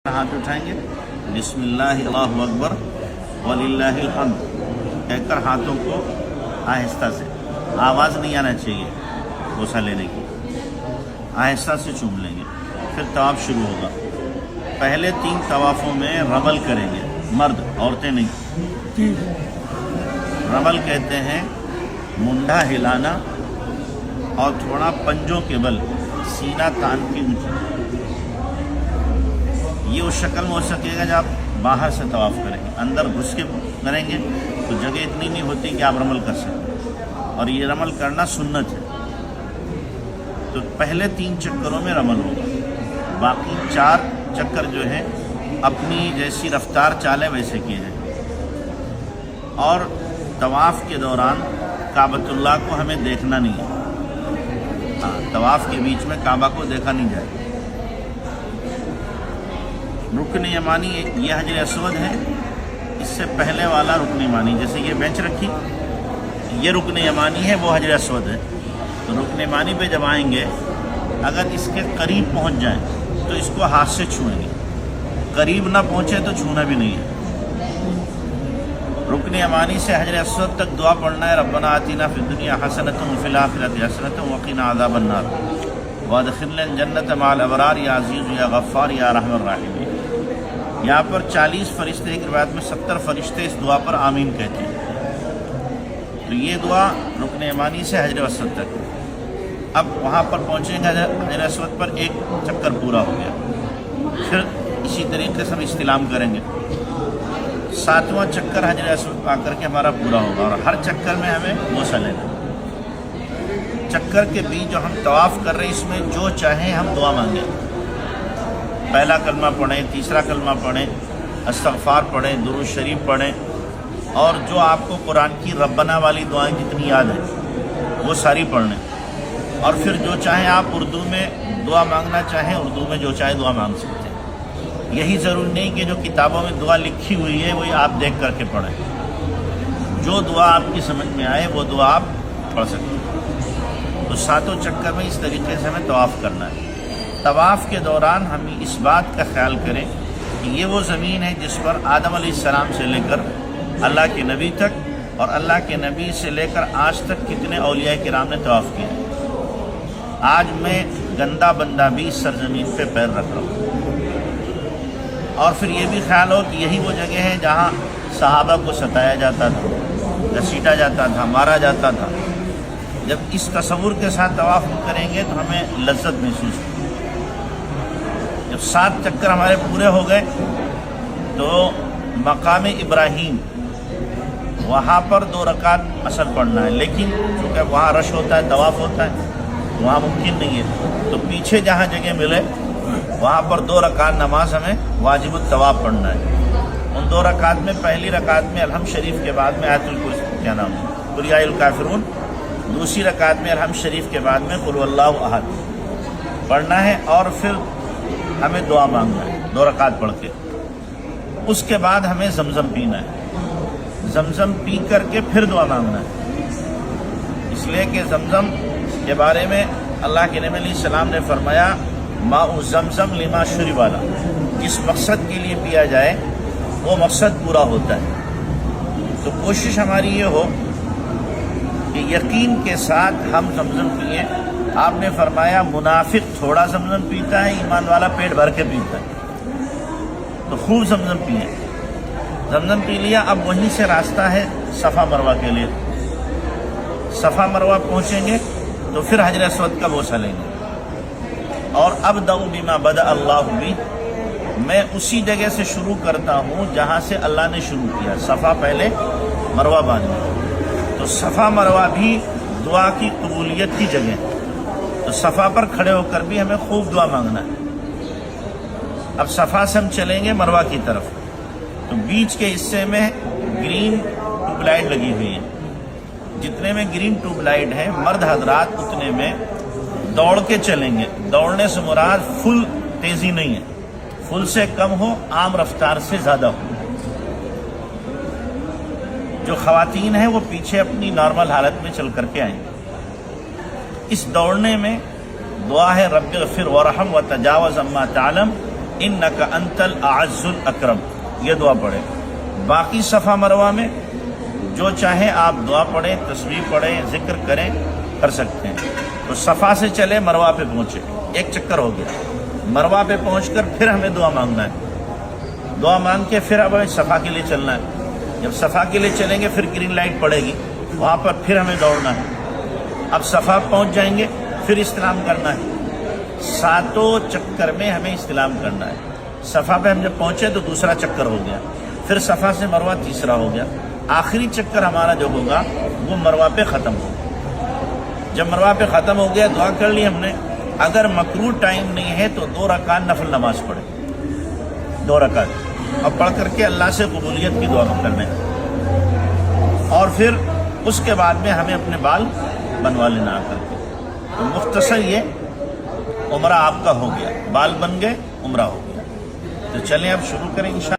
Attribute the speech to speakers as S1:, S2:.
S1: ہاتھ اٹھائیں گے، بسم اللہ اللہ اکبر وللہ الحمد کہہ کر ہاتھوں کو آہستہ سے، آواز نہیں آنا چاہیے بوسہ لینے کی، آہستہ سے چوم لیں گے۔ پھر طواف شروع ہوگا۔ پہلے 3 طوافوں میں رمل کریں گے، مرد، عورتیں نہیں۔ رمل کہتے ہیں منڈا ہلانا اور تھوڑا پنجوں کے بل سینہ تان کی اونچی، یہ اس شکل میں ہو سکے گا جب آپ باہر سے طواف کریں گے۔ اندر گھس کے کریں گے تو جگہ اتنی نہیں ہوتی کہ آپ رمل کر سکیں، اور یہ رمل کرنا سنت ہے۔ تو پہلے 3 چکروں میں رمل ہوگا، باقی 4 چکر جو ہیں اپنی جیسی رفتار چالیں ویسے کیے ہیں۔ اور طواف کے دوران کعبۃ اللہ کو ہمیں دیکھنا نہیں ہے، طواف کے بیچ میں کعبہ کو دیکھا نہیں جائے۔ رکن یمانی یہ حجر اسود ہے، اس سے پہلے والا رکن یمانی، جیسے یہ بینچ رکھی، یہ رکن یمانی ہے، وہ حجر اسود ہے۔ تو رکن یمانی پہ جب آئیں گے، اگر اس کے قریب پہنچ جائیں تو اس کو ہاتھ سے چھوئیں گے، قریب نہ پہنچے تو چھونا بھی نہیں ہے۔ رکن یمانی سے حجر اسود تک دعا پڑھنا ہے، ربنا آتنا فی الدنیا حسنۃ وفی الآخرۃ حسنۃ وقنا عذاب النار وادخلنا الجنۃ مع الابرار یا عزیز یا غفار یا ارحم الراحمین۔ یہاں پر 40 فرشتے، ایک روایت میں 70 فرشتے اس دعا پر آمین کہتے ہیں۔ تو یہ دعا رکن یمانی سے حجر اسود تک۔ اب وہاں پر پہنچیں گے، حجر اسود پر 1 چکر پورا ہو گیا، پھر اسی طریقے سے ہم استلام کریں گے۔ 7واں چکر حجر اسود پا کر کے ہمارا پورا ہوگا، اور ہر چکر میں ہمیں بوسہ لینا۔ چکر کے بیچ جو ہم طواف کر رہے ہیں، اس میں جو چاہیں ہم دعا مانگیں، پہلا کلمہ پڑھیں، تیسرا کلمہ پڑھیں، استغفار پڑھیں، درود شریف پڑھیں، اور جو آپ کو قرآن کی ربنا والی دعائیں جتنی یاد ہیں وہ ساری پڑھیں۔ اور پھر جو چاہیں آپ اردو میں دعا مانگنا چاہیں، اردو میں جو چاہیں دعا مانگ سکتے ہیں۔ یہی ضروری نہیں کہ جو کتابوں میں دعا لکھی ہوئی ہے وہی آپ دیکھ کر کے پڑھیں، جو دعا آپ کی سمجھ میں آئے وہ دعا آپ پڑھ سکتے ہیں۔ تو 7 چکر میں اس طریقے سے ہمیں طواف کرنا ہے۔ طواف کے دوران ہم اس بات کا خیال کریں کہ یہ وہ زمین ہے جس پر آدم علیہ السلام سے لے کر اللہ کے نبی تک، اور اللہ کے نبی سے لے کر آج تک کتنے اولیاء کرام نے طواف کیا ہے۔ آج میں گندا بندہ بھی اس سرزمین پہ پیر رکھ رہا ہوں۔ اور پھر یہ بھی خیال ہو کہ یہی وہ جگہ ہے جہاں صحابہ کو ستایا جاتا تھا، گھسیٹا جاتا تھا، مارا جاتا تھا۔ جب اس تصور کے ساتھ طواف کریں گے تو ہمیں لذت محسوس ہوگی۔ جب 7 چکر ہمارے پورے ہو گئے تو مقام ابراہیم، وہاں پر 2 رکعت اثر پڑھنا ہے، لیکن چونکہ وہاں رش ہوتا ہے، طواف ہوتا ہے، وہاں ممکن نہیں ہے، تو پیچھے جہاں جگہ ملے وہاں پر 2 رکعت نماز ہمیں واجب الطواف پڑھنا ہے۔ ان 2 رکعت میں پہلی رکعت میں الحمد شریف کے بعد میں آیت الکرسی، کیا نام ہے، قل یا الکافرون، دوسری رکعت میں الحمد شریف کے بعد میں قل واللہ احد پڑھنا ہے، اور پھر ہمیں دعا مانگنا ہے 2 رکعت پڑھ کے۔ اس کے بعد ہمیں زمزم پینا ہے، زمزم پی کر کے پھر دعا مانگنا ہے، اس لیے کہ زمزم کے بارے میں اللہ کے نبی علیہ السلام نے فرمایا ماء زمزم لما شرب والا، جس مقصد کے لیے پیا جائے وہ مقصد پورا ہوتا ہے۔ تو کوشش ہماری یہ ہو کہ یقین کے ساتھ ہم زمزم پئیں۔ آپ نے فرمایا منافق تھوڑا زمزم پیتا ہے، ایمان والا پیٹ بھر کے پیتا ہے۔ تو خوب زمزم پئیں۔ زمزم پی لیا، اب وہیں سے راستہ ہے صفا مروہ کے لیے۔ صفا مروہ پہنچیں گے تو پھر حجر اسود کا بوسہ لیں گے، اور ابدأ بما بدأ اللہ بہ، میں اسی جگہ سے شروع کرتا ہوں جہاں سے اللہ نے شروع کیا، صفا پہلے مروہ بعد میں۔ تو صفا مروہ بھی دعا کی قبولیت کی جگہ ہے، تو صفا پر کھڑے ہو کر بھی ہمیں خوب دعا مانگنا ہے۔ اب صفا سے ہم چلیں گے مروہ کی طرف، تو بیچ کے حصے میں گرین ٹیوب لائٹ لگی ہوئی ہے، جتنے میں گرین ٹیوب لائٹ ہے مرد حضرات اتنے میں دوڑ کے چلیں گے۔ دوڑنے سے مراد فل تیزی نہیں ہے، فل سے کم ہو، عام رفتار سے زیادہ ہو۔ جو خواتین ہیں وہ پیچھے اپنی نارمل حالت میں چل کر کے آئیں گے۔ اس دوڑنے میں دعا ہے رب اغفر ورحم وتجاوز عما تعلم انک انت الاعز الاکرم، یہ دعا پڑھیں۔ باقی صفا مروہ میں جو چاہیں آپ دعا پڑھیں، تسبیح پڑھیں، ذکر کریں، کر سکتے ہیں۔ تو صفا سے چلے مروہ پہ پہنچے، ایک چکر ہو گیا، مروہ پہ پہنچ کر پھر ہمیں دعا مانگنا ہے، دعا مانگ کے پھر اب ہمیں صفا کے لیے چلنا ہے۔ جب صفا کے لیے چلیں گے پھر گرین لائٹ پڑے گی، وہاں پر پھر ہمیں دوڑنا ہے۔ اب صفا پہنچ جائیں گے پھر استلام کرنا ہے، ساتوں چکر میں ہمیں استلام کرنا ہے۔ صفا پہ ہم جب پہنچے تو دوسرا چکر ہو گیا، پھر صفا سے مروہ تیسرا ہو گیا، آخری چکر ہمارا جو ہوگا وہ مروہ پہ ختم ہوگا۔ جب مروہ پہ ختم ہو گیا دعا کر لی ہم نے، اگر مکروہ ٹائم نہیں ہے تو 2 رکعت نفل نماز پڑھے، 2 رکعت، اور پڑھ کر کے اللہ سے قبولیت کی دعا کرنے، اور پھر اس کے بعد میں ہمیں اپنے بال بنوا لینا آ کر کے۔ تو مختصر یہ عمرہ آپ کا ہو گیا، بال بن گئے، عمرہ ہو گیا۔ تو چلیں اب شروع کریں انشاءاللہ۔